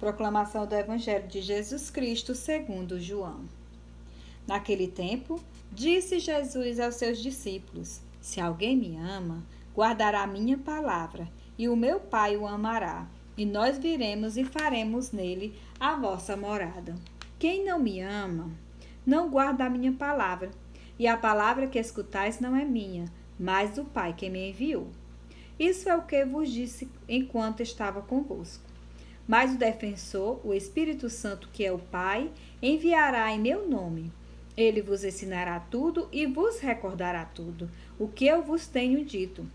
Proclamação do Evangelho de Jesus Cristo segundo João. Naquele tempo, disse Jesus aos seus discípulos: Se alguém me ama, guardará minha palavra, e o meu Pai o amará, e nós viremos e faremos nele a vossa morada. Quem não me ama, não guarda a minha palavra, e a palavra que escutais não é minha, mas do Pai que me enviou. Isso é o que vos disse enquanto estava convosco. Mas o defensor, o Espírito Santo, que é o Pai, enviará em meu nome. Ele vos ensinará tudo e vos recordará tudo, o que eu vos tenho dito.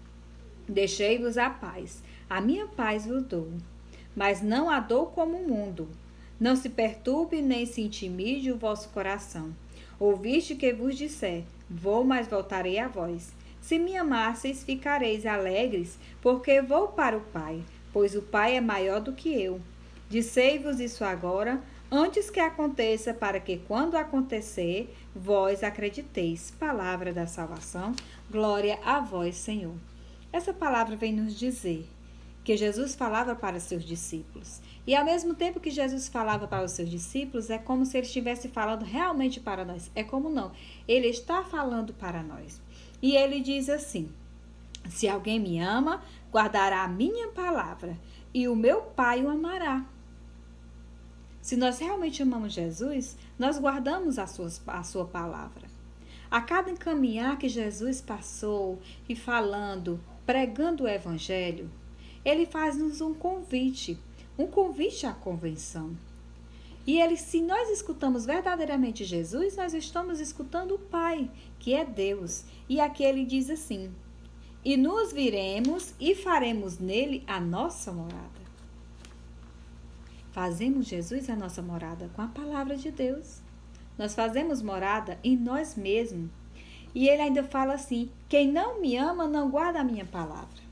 Deixei-vos a paz, a minha paz vos dou. Mas não a dou como o mundo. Não se perturbe nem se intimide o vosso coração. Ouviste que vos disser: Vou, mas voltarei a vós. Se me amasseis, ficareis alegres, porque vou para o Pai, pois o Pai é maior do que eu. Dissei-vos isso agora, antes que aconteça, para que, quando acontecer, vós acrediteis. Palavra da salvação, glória a vós, Senhor. Essa palavra vem nos dizer que Jesus falava para seus discípulos. E ao mesmo tempo que Jesus falava para os seus discípulos, é como se ele estivesse falando realmente para nós. É como não, ele está falando para nós. E ele diz assim: se alguém me ama, guardará a minha palavra, e o meu Pai o amará. Se nós realmente amamos Jesus, nós guardamos a sua palavra. A cada caminhar que Jesus passou e falando, pregando o Evangelho, ele faz-nos um convite à convenção. E se nós escutamos verdadeiramente Jesus, nós estamos escutando o Pai, que é Deus. E aqui ele diz assim: e nos viremos e faremos nele a nossa morada. Fazemos Jesus a nossa morada com a palavra de Deus. Nós fazemos morada em nós mesmos. E ele ainda fala assim: quem não me ama não guarda a minha palavra.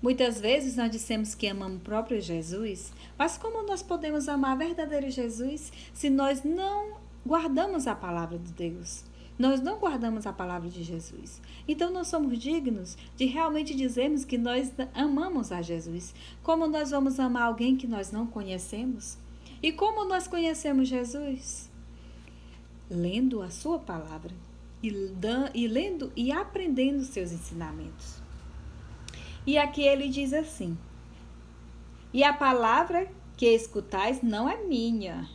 Muitas vezes nós dissemos que amamos o próprio Jesus, mas como nós podemos amar verdadeiro Jesus se nós não guardamos a palavra de Deus? Nós não guardamos a palavra de Jesus. Então, nós somos dignos de realmente dizermos que nós amamos a Jesus. Como nós vamos amar alguém que nós não conhecemos? E como nós conhecemos Jesus? Lendo a sua palavra e lendo e aprendendo seus ensinamentos. E aqui ele diz assim: e a palavra que escutais não é minha,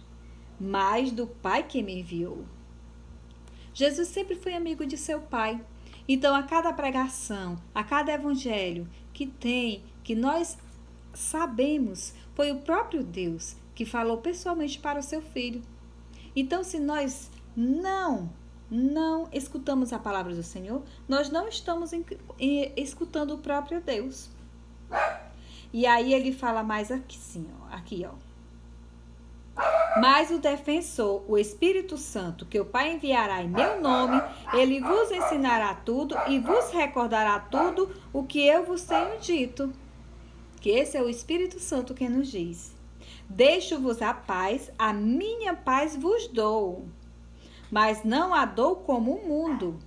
mas do Pai que me enviou. Jesus sempre foi amigo de seu Pai. Então, a cada pregação, a cada evangelho que nós sabemos, foi o próprio Deus que falou pessoalmente para o seu Filho. Então, se nós não escutamos a palavra do Senhor, nós não estamos escutando o próprio Deus. E aí ele fala mais aqui, ó. Mas o defensor, o Espírito Santo, que o Pai enviará em meu nome, ele vos ensinará tudo e vos recordará tudo o que eu vos tenho dito. Que esse é o Espírito Santo que nos diz: deixo-vos a paz, a minha paz vos dou, mas não a dou como o mundo.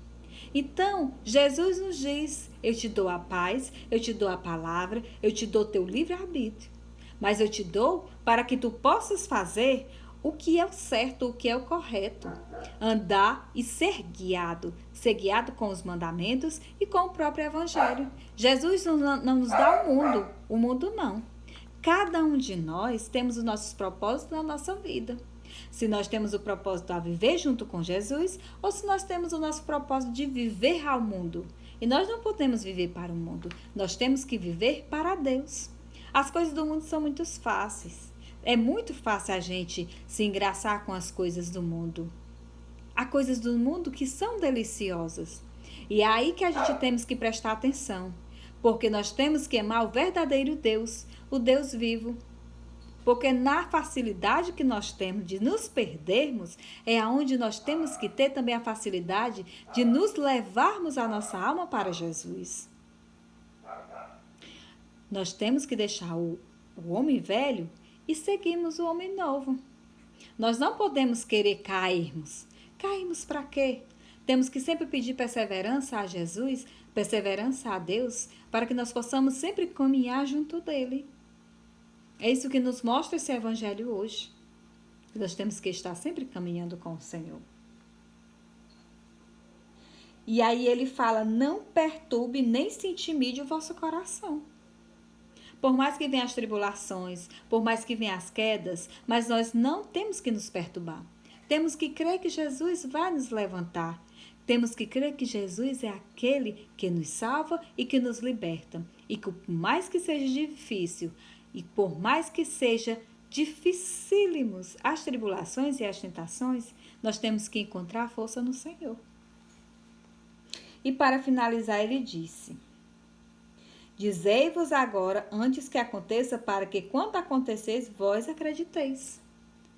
Então, Jesus nos diz: eu te dou a paz, eu te dou a palavra, eu te dou teu livre-arbítrio. Mas eu te dou para que tu possas fazer o que é o certo, o que é o correto. Andar e ser guiado com os mandamentos e com o próprio Evangelho. Jesus não nos dá o mundo não. Cada um de nós temos os nossos propósitos na nossa vida. Se nós temos o propósito de viver junto com Jesus, ou se nós temos o nosso propósito de viver ao mundo. E nós não podemos viver para o mundo, nós temos que viver para Deus. As coisas do mundo são muito fáceis. É muito fácil a gente se engraçar com as coisas do mundo. Há coisas do mundo que são deliciosas. E é aí que a gente temos que prestar atenção. Porque nós temos que amar o verdadeiro Deus, o Deus vivo. Porque na facilidade que nós temos de nos perdermos, é onde nós temos que ter também a facilidade de nos levarmos a nossa alma para Jesus. Nós temos que deixar o homem velho e seguirmos o homem novo. Nós não podemos querer cairmos. Cairmos para quê? Temos que sempre pedir perseverança a Jesus, perseverança a Deus, para que nós possamos sempre caminhar junto dele. É isso que nos mostra esse evangelho hoje. Nós temos que estar sempre caminhando com o Senhor. E aí ele fala, não perturbe nem se intimide o vosso coração. Por mais que venham as tribulações, por mais que venham as quedas, mas nós não temos que nos perturbar. Temos que crer que Jesus vai nos levantar. Temos que crer que Jesus é aquele que nos salva e que nos liberta. E que por mais que seja difícil, e por mais que seja dificílimos as tribulações e as tentações, nós temos que encontrar força no Senhor. E para finalizar, ele disse: dizei-vos agora, antes que aconteça, para que quando acontecer, vós acrediteis.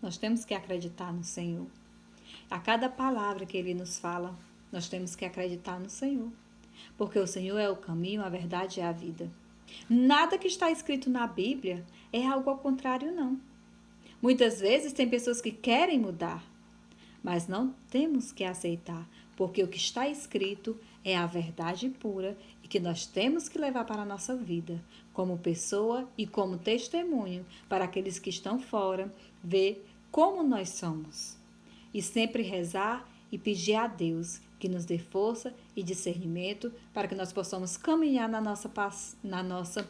Nós temos que acreditar no Senhor. A cada palavra que ele nos fala, nós temos que acreditar no Senhor. Porque o Senhor é o caminho, a verdade e a vida. Nada que está escrito na Bíblia é algo ao contrário, não. Muitas vezes tem pessoas que querem mudar, mas não temos que aceitar, porque o que está escrito é a verdade pura e que nós temos que levar para a nossa vida, como pessoa e como testemunho, para aqueles que estão fora, ver como nós somos. E sempre rezar e pedir a Deus que nos dê força e discernimento para que nós possamos caminhar na nossa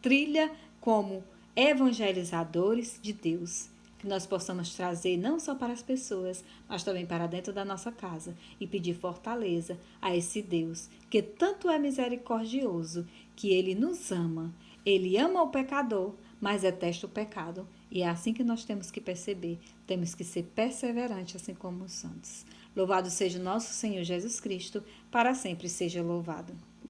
trilha como evangelizadores de Deus. Que nós possamos trazer não só para as pessoas, mas também para dentro da nossa casa e pedir fortaleza a esse Deus que tanto é misericordioso, que Ele nos ama. Ele ama o pecador, mas detesta o pecado. E é assim que nós temos que perceber. Temos que ser perseverantes, assim como os santos. Louvado seja o nosso Senhor Jesus Cristo, para sempre seja louvado.